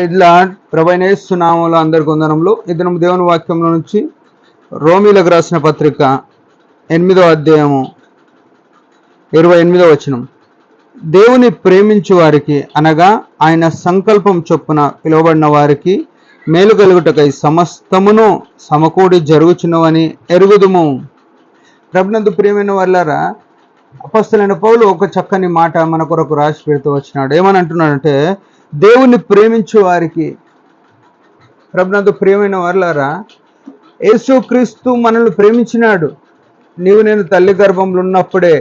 Praise lord. ప్రభువైన యేసు నామములో అందరికి వందనములు. ఈ దినం దేవుని వాక్యంలో నుంచి రోమీలకు రాసిన పత్రిక 8వ అధ్యాయము 28వ వచనం. దేవుని ప్రేమించు వారికి అనగా ఆయన సంకల్పం చొప్పున పిలువబడిన వారికి మేలు కలుగుటకై సమస్తమును సమకూడి జరుగుచున్నవని ఎరుగుదుము. ప్రభునందు ప్రియమైన వాళ్ళారా, అపొస్తలుడైన పౌలు ఒక చక్కని మాట మన కొరకు రాసి పెడుతూ వచ్చినాడు. ఏమని అంటున్నాడంటే, దేవుని ప్రేమించే వారికి. ప్రభునందు ప్రియమైన వాళ్ళారా, యేసుక్రీస్తు మనల్ని ప్రేమించినాడు. నీవు నేను తల్లి గర్భంలో ఉన్నప్పుడే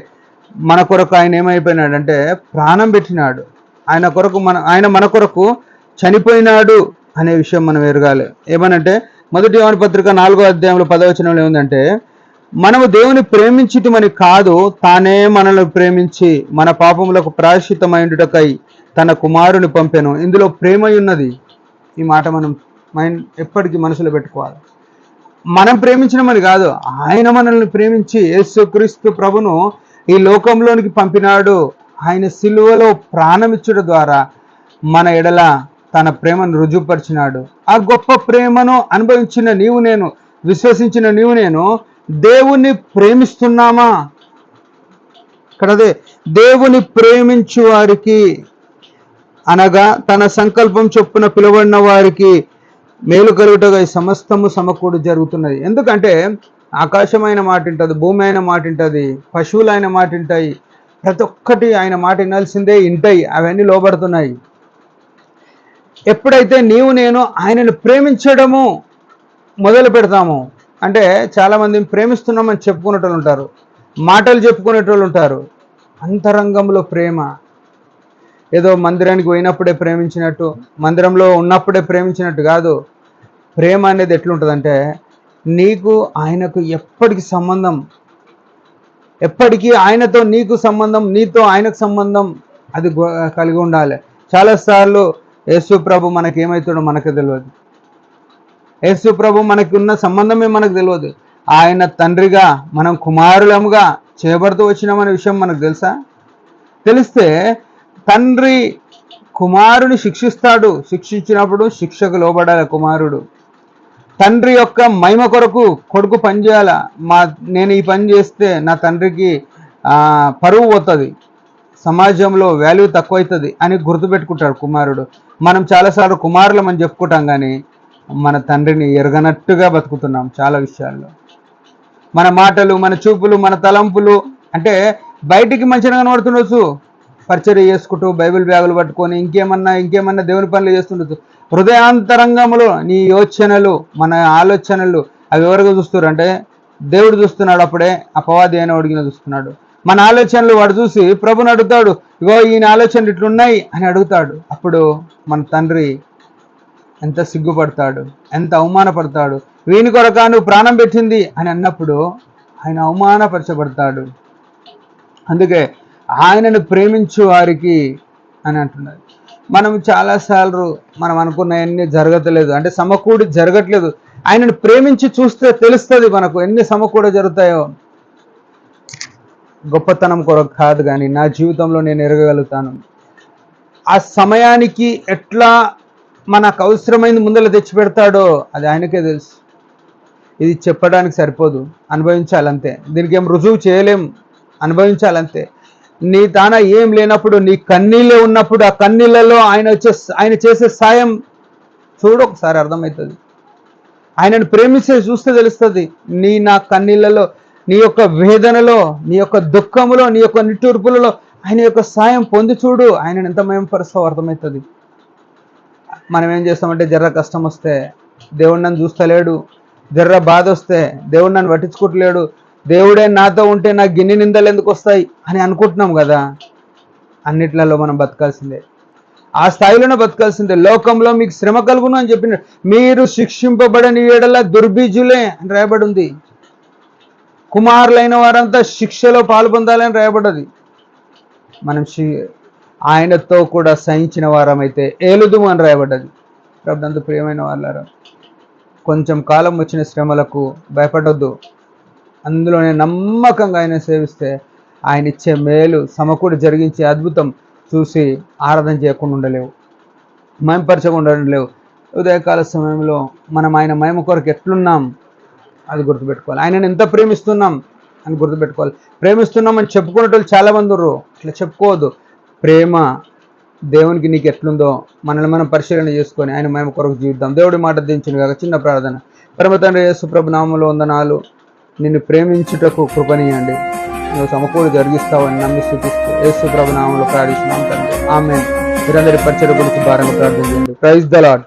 మన కొరకు ఆయన ఏమైపోయినాడంటే ప్రాణం పెట్టినాడు. ఆయన మన కొరకు చనిపోయినాడు అనే విషయం మనం ఎరగాలి. ఏమనంటే మొదటి యోహాను పత్రిక 4వ అధ్యాయంలో 10వ వచనంలో ఏముందంటే, మనము దేవుని ప్రేమించుటమని కాదు, తానే మనల్ని ప్రేమించి మన పాపములకు ప్రాయశ్చిత్తమైండుటకై తన కుమారుని పంపెను. ఇందులో ప్రేమ ఉన్నది. ఈ మాట మనం ఎప్పటికీ మనసులో పెట్టుకోవాలి. మనం ప్రేమించడమని కాదు, ఆయన మనల్ని ప్రేమించి యేసుక్రీస్తు ప్రభును ఈ లోకంలోనికి పంపినాడు. ఆయన సిలువలో ప్రాణమిచ్చుట ద్వారా మన ఎడల తన ప్రేమను రుజువుపరిచినాడు. ఆ గొప్ప ప్రేమను అనుభవించిన నీవు నేను, విశ్వసించిన నీవు నేను దేవుణ్ణి ప్రేమిస్తున్నామా? ఇక్కడదే దేవుని ప్రేమించు వారికి అనగా తన సంకల్పం చొప్పున పిలువబడిన వారికి మేలు కలుగుటగా సమస్తము సమకూడి జరుగుతున్నది. ఎందుకంటే ఆకాశమైన మాట వింటుంది, భూమి అయిన మాట వింటుంది, పశువులు ఆయన మాట వింటాయి, ప్రతి ఒక్కటి ఆయన మాట వినాల్సిందే, వింటాయి, అవన్నీ లోబడుతున్నాయి. ఎప్పుడైతే నీవు నేను ఆయనను ప్రేమించడము మొదలు పెడతాము అంటే, చాలామంది ప్రేమిస్తున్నామని చెప్పుకునేటోళ్ళు ఉంటారు, మాటలు చెప్పుకునేటోళ్ళు ఉంటారు. అంతరంగంలో ప్రేమ ఏదో మందిరానికి పోయినప్పుడే ప్రేమించినట్టు, మందిరంలో ఉన్నప్పుడే ప్రేమించినట్టు కాదు. ప్రేమ అనేది ఎట్లుంటుందంటే, నీకు ఆయనకు ఎప్పటికీ సంబంధం, ఎప్పటికీ ఆయనతో నీకు సంబంధం, నీతో ఆయనకు సంబంధం అది కలిగి ఉండాలి. చాలాసార్లు యేసు ప్రభు మనకి ఏమవుతాడో మనకు తెలియదు. యేసు ప్రభు మనకి ఉన్న సంబంధమే మనకు తెలియదు. ఆయన తండ్రిగా మనం కుమారులముగా చేయబడుతూ వచ్చినామనే విషయం మనకు తెలుసా? తెలిస్తే తండ్రి కుమారుని శిక్షిస్తాడు. శిక్షించినప్పుడు శిక్షకు లోబడాలి కుమారుడు. తండ్రి యొక్క మహిమ కొరకు కొడుకు పని చేయాల. నేను ఈ పని చేస్తే నా తండ్రికి పరువు పోతుంది, సమాజంలో వాల్యూ తక్కువవుతుంది అని గుర్తుపెట్టుకుంటాడు కుమారుడు. మనం చాలాసార్లు కుమారులం అని చెప్పుకుంటాం, కానీ మన తండ్రిని ఎరగనట్టుగా బతుకుతున్నాం చాలా విషయాల్లో. మన మాటలు, మన చూపులు, మన తలంపులు అంటే బయటికి మంచిగా కనబడుతుండొచ్చు, పరిచర్య చేసుకుంటూ బైబిల్ బ్యాగులు పట్టుకొని ఇంకేమన్నా దేవుని పనులు చేస్తుండొచ్చు. హృదయాంతరంగంలో నీ యోచనలు, మన ఆలోచనలు అవి ఎవరుగా చూస్తారు అంటే దేవుడు చూస్తున్నాడు. అప్పుడే అపవాది అయిన వాడికి చూస్తున్నాడు. మన ఆలోచనలు వాడు చూసి ప్రభుని అడుగుతాడు, ఇగో ఈయన ఆలోచనలు ఇట్లున్నాయి అని అడుగుతాడు. అప్పుడు మన తండ్రి ఎంత సిగ్గుపడతాడు, ఎంత అవమానపడతాడు. వీని కొరక నువ్వు ప్రాణం పెట్టింది అని అన్నప్పుడు ఆయన అవమానపరచబడతాడు. అందుకే ఆయనను ప్రేమించు వారికి అని అంటున్నారు. మనం చాలాసార్లు మనం అనుకున్నవన్నీ జరగట్లేదు అంటే సమకూడి జరగట్లేదు. ఆయనను ప్రేమించి చూస్తే తెలుస్తుంది మనకు ఎన్ని సమకూడ జరుగుతాయో. గొప్పతనం కొరకు కాదు, కానీ నా జీవితంలో నేను ఎరగగలుగుతాను. ఆ సమయానికి ఎట్లా మనకు అవసరమైంది ముందర తెచ్చిపెడతాడో అది ఆయనకే తెలుసు. ఇది చెప్పడానికి సరిపోదు, అనుభవించాలంతే. దీనికి ఏం రుజువు చేయలేం, అనుభవించాలంతే. నీ తాన ఏం లేనప్పుడు, నీ కన్నీళ్ళే ఉన్నప్పుడు ఆ కన్నీళ్ళలో ఆయన చేసే సాయం చూడు, ఒకసారి అర్థమవుతుంది. ఆయనను ప్రేమిస్తే చూస్తే తెలుస్తుంది. నా కన్నీళ్ళలో, నీ యొక్క వేదనలో, నీ యొక్క దుఃఖములో, నీ యొక్క నిట్టూర్పులలో ఆయన యొక్క సాయం పొంది చూడు. ఆయనను ఎంత మయంపరుస్తావో అర్థమవుతుంది. మనం ఏం చేస్తామంటే, జర్ర కష్టం వస్తే దేవుడు నన్ను చూస్తలేడు, జర్ర బాధ వస్తే దేవుడు నన్ను పట్టించుకోవట్లేడు, దేవుడే నాతో ఉంటే నాకు గిన్నె నిందలు ఎందుకు వస్తాయి అని అనుకుంటున్నాం కదా. అన్నిట్లలో మనం బతకాల్సిందే, ఆ స్థాయిలోనే బతకాల్సిందే. లోకంలో మీకు శ్రమ కలుగును అని చెప్పిన, మీరు శిక్షింపబడని ఎడల దుర్బీజులే అని రాయబడి ఉంది. కుమారులైన వారంతా శిక్షలో పాల్పొందాలని రాయబడ్డది. మనం ఆయనతో కూడా సహించిన వారమైతే ఏలుదుము అని రాయబడ్డది. ప్రభునందు ప్రియమైన వాళ్ళారా, కొంచెం కాలం వచ్చిన శ్రమలకు భయపడొద్దు. అందులోనే నమ్మకంగా ఆయన సేవిస్తే ఆయన ఇచ్చే మేలు సమకూడి జరిగించే అద్భుతం చూసి ఆరాధన చేయకుండా ఉండలేవు. మహిమపరచకుండా లేవు. ఉదయకాల సమయంలో మనం ఆయన మహిమ కొరకు ఎట్లున్నాం అది గుర్తుపెట్టుకోవాలి. ఆయనను ఎంత ప్రేమిస్తున్నాం అని గుర్తుపెట్టుకోవాలి. ప్రేమిస్తున్నామని చెప్పుకునేటోళ్ళు చాలామంది ఉన్నారు. ఇట్లా చెప్పుకోవద్దు. ప్రేమ దేవునికి నీకు ఎట్లుందో మనల్ని మనం పరిశీలన చేసుకొని ఆయన మహిమ కొరకు జీవిద్దాం. దేవుడి మాట దించిన కాక చిన్న ప్రార్థన. పరమ తండ్రి యేసు ప్రభు నామములో వందనాలు. నిన్ను ప్రేమించుటకు కృపనీయండి. నువ్వు సమకూడి జరిగిస్తావని నమ్మి స్తుతిస్తూ యేసు ప్రభు నామములో ప్రార్థిస్తున్నాం తండ్రి. ఆమేన్. మీరందరి పరిచయ గురించి భారంగా ప్రార్థన చేయండి. Praise the lord.